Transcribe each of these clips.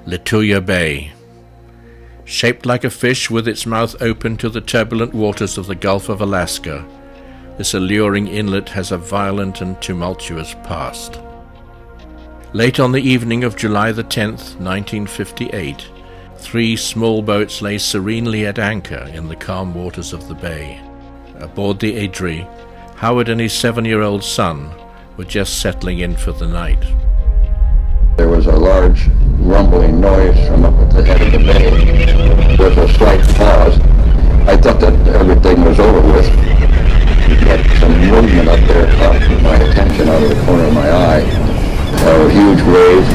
Lituya Bay. Shaped like a fish with its mouth open to the turbulent waters of the Gulf of Alaska, this alluring inlet has a violent and tumultuous past. Late on the evening of July the 10th, 1958, 3 small boats lay serenely at anchor in the calm waters of the bay. Aboard the Adri, Howard and his 7-year-old son were just settling in for the night. There was a large rumbling noise from up at the head of the bay. There was a slight pause. I thought that everything was over with. But some movement up there caught my attention out of the corner of my eye. A huge wave.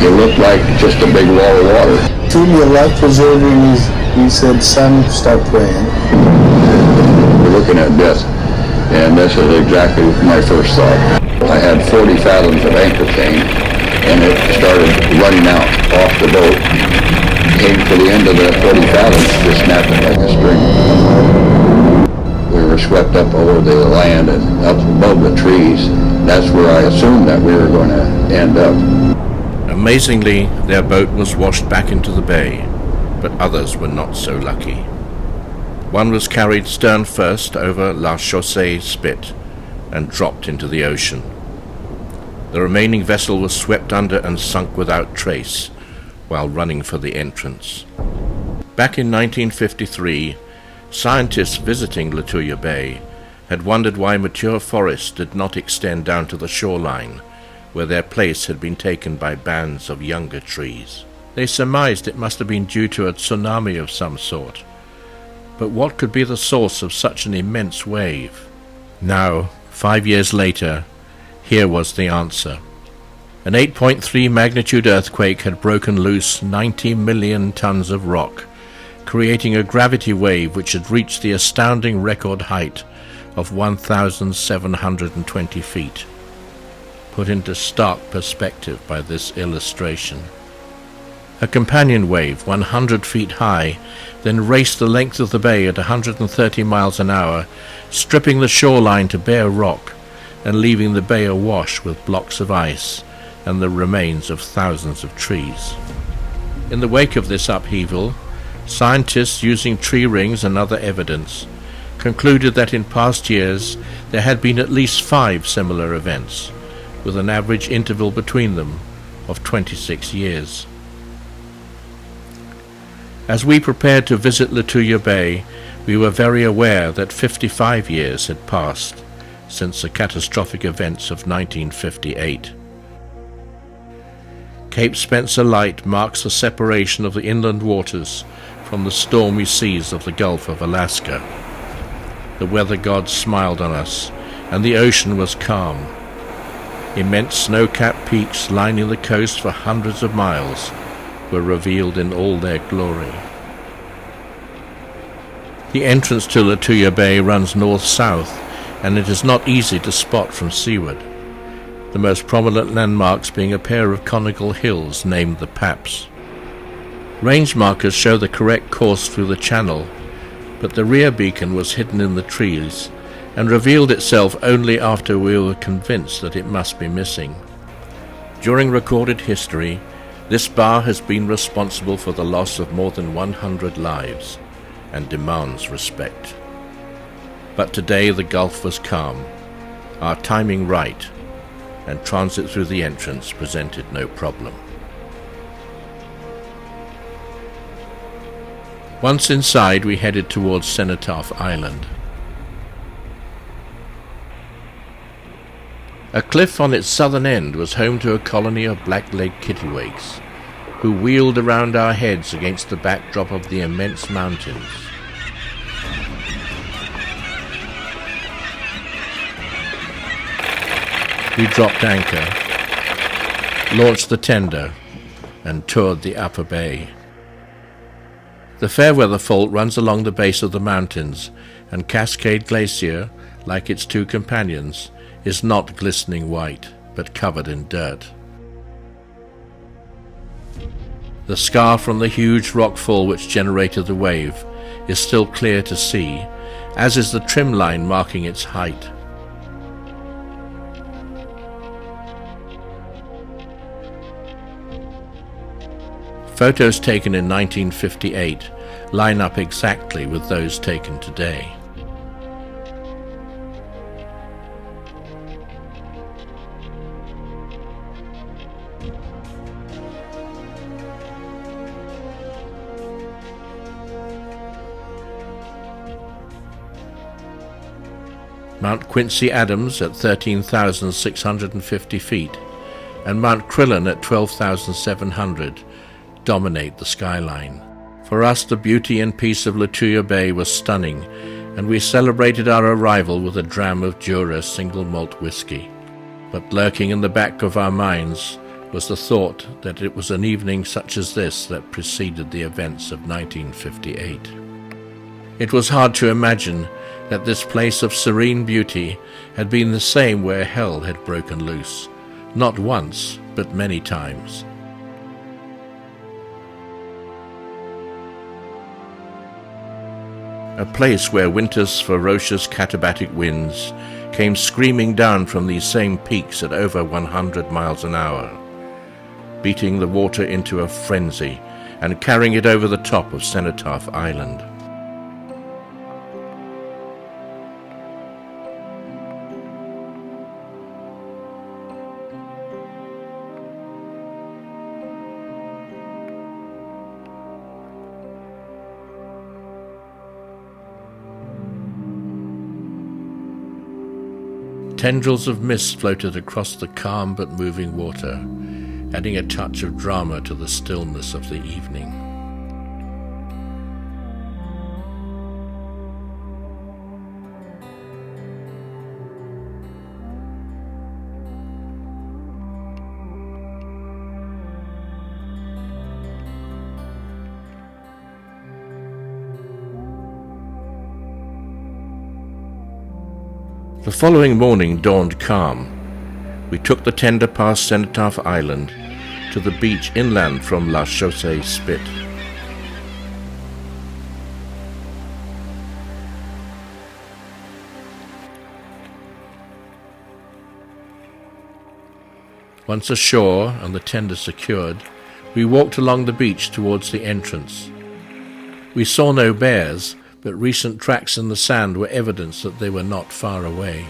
It looked like just a big wall of water. To your life preserving, he said, "Son, start praying." We're looking at death, and this is exactly my first thought. I had 40 fathoms of anchor chain, and it started running out off the boat. Came to the end of the 40 fathoms, just snapped it like a string. We were swept up over the land and up above the trees. That's where I assumed that we were going to end up. Amazingly, their boat was washed back into the bay, but others were not so lucky. One was carried stern first over La Chaussee Spit and dropped into the ocean. The remaining vessel was swept under and sunk without trace while running for the entrance. Back in 1953, scientists visiting Lituya Bay had wondered why mature forests did not extend down to the shoreline, where their place had been taken by bands of younger trees. They surmised it must have been due to a tsunami of some sort. But what could be the source of such an immense wave? Now, 5 years later, here was the answer. An 8.3 magnitude earthquake had broken loose 90 million tons of rock, creating a gravity wave which had reached the astounding record height of 1,720 feet. Put into stark perspective by this illustration. A companion wave 100 feet high then raced the length of the bay at 130 miles an hour, stripping the shoreline to bare rock and leaving the bay awash with blocks of ice and the remains of thousands of trees. In the wake of this upheaval, scientists using tree rings and other evidence concluded that in past years there had been at least 5 similar events, with an average interval between them of 26 years. As we prepared to visit Lituya Bay, we were very aware that 55 years had passed since the catastrophic events of 1958. Cape Spencer Light marks the separation of the inland waters from the stormy seas of the Gulf of Alaska. The weather gods smiled on us, and the ocean was calm. Immense snow-capped peaks lining the coast for hundreds of miles were revealed in all their glory. The entrance to Lituya Bay runs north-south, and it is not easy to spot from seaward, the most prominent landmarks being a pair of conical hills named the Paps. Range markers show the correct course through the channel, but the rear beacon was hidden in the trees and revealed itself only after we were convinced that it must be missing. During recorded history, this bar has been responsible for the loss of more than 100 lives and demands respect. But today the Gulf was calm, our timing right, and transit through the entrance presented no problem. Once inside, we headed towards Cenotaph Island. A cliff on its southern end was home to a colony of black-legged kittiwakes, who wheeled around our heads against the backdrop of the immense mountains. We dropped anchor, launched the tender, and toured the upper bay. The Fairweather Fault runs along the base of the mountains, and Cascade Glacier, like its 2 companions, is not glistening white, but covered in dirt. The scar from the huge rockfall which generated the wave is still clear to see, as is the trim line marking its height. Photos taken in 1958 line up exactly with those taken today. Mount Quincy Adams at 13,650 feet and Mount Crillon at 12,700 dominate the skyline. For us, the beauty and peace of Lituya Bay was stunning, and we celebrated our arrival with a dram of Jura single malt whiskey. But lurking in the back of our minds was the thought that it was an evening such as this that preceded the events of 1958. It was hard to imagine that this place of serene beauty had been the same where hell had broken loose, not once, but many times. A place where winter's ferocious katabatic winds came screaming down from these same peaks at over 100 miles an hour, beating the water into a frenzy and carrying it over the top of Cenotaph Island. Tendrils of mist floated across the calm but moving water, adding a touch of drama to the stillness of the evening. The following morning dawned calm. We took the tender past Cenotaph Island to the beach inland from La Chaussee Spit. Once ashore and the tender secured, we walked along the beach towards the entrance. We saw no bears, but recent tracks in the sand were evidence that they were not far away.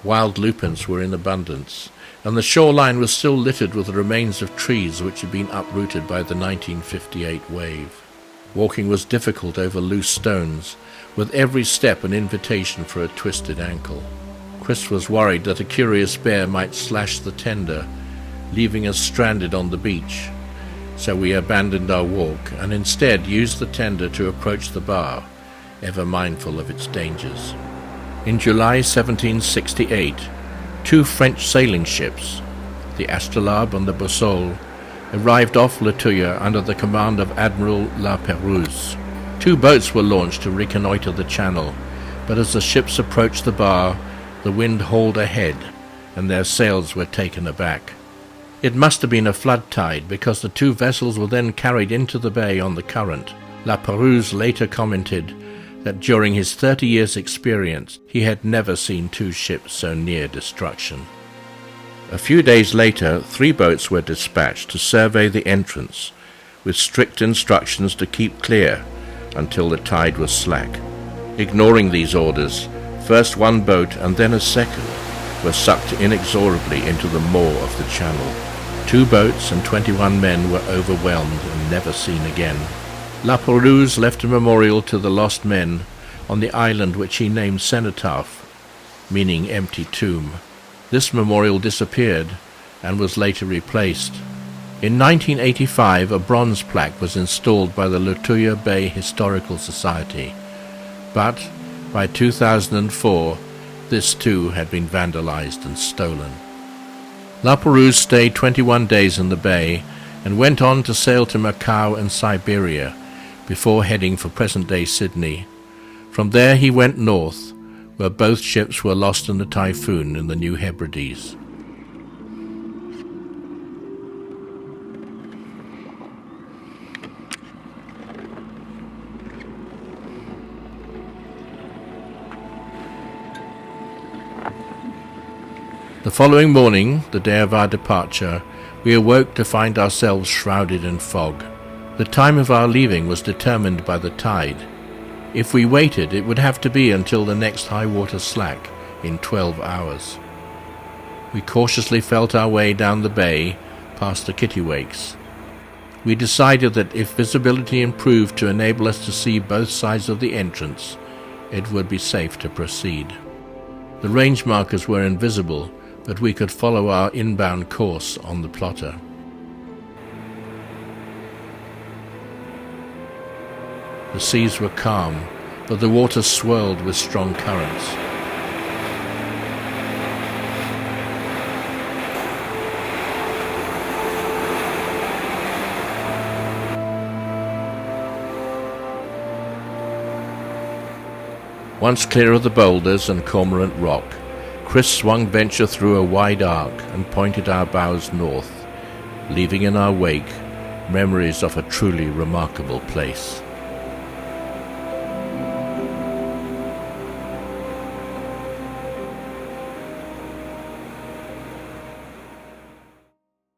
Wild lupins were in abundance, and the shoreline was still littered with the remains of trees which had been uprooted by the 1958 wave. Walking was difficult over loose stones, with every step an invitation for a twisted ankle. Chris was worried that a curious bear might slash the tender, leaving us stranded on the beach. So we abandoned our walk and instead used the tender to approach the bar, ever mindful of its dangers. In July 1768, two French sailing ships, the Astrolabe and the Boussole, arrived off Lituya under the command of Admiral La Pérouse. Two boats were launched to reconnoitre the channel, but as the ships approached the bar, the wind hauled ahead, and their sails were taken aback. It must have been a flood tide, because the two vessels were then carried into the bay on the current. La Pérouse later commented that during his 30 years' experience, he had never seen two ships so near destruction. A few days later, 3 boats were dispatched to survey the entrance, with strict instructions to keep clear until the tide was slack. Ignoring these orders, first one boat and then a second were sucked inexorably into the maw of the channel. 2 boats and 21 men were overwhelmed and never seen again. La Pérouse left a memorial to the lost men on the island which he named Cenotaph, meaning empty tomb. This memorial disappeared and was later replaced. In 1985, a bronze plaque was installed by the Lituya Bay Historical Society, but by 2004, this too had been vandalized and stolen. La Pérouse stayed 21 days in the bay and went on to sail to Macau and Siberia before heading for present-day Sydney. From there he went north, where both ships were lost in a typhoon in the New Hebrides. The following morning, the day of our departure, We awoke to find ourselves shrouded in fog. The time of our leaving was determined by the tide. If we waited, it would have to be until the next high water slack in 12 hours. We cautiously felt our way down the bay, past the kittiwakes. We decided that if visibility improved to enable us to see both sides of the entrance, it would be safe to proceed. The range markers were invisible, but we could follow our inbound course on the plotter. The seas were calm, but the water swirled with strong currents. Once clear of the boulders and Cormorant Rock, Chris swung Venture through a wide arc and pointed our bows north, leaving in our wake memories of a truly remarkable place.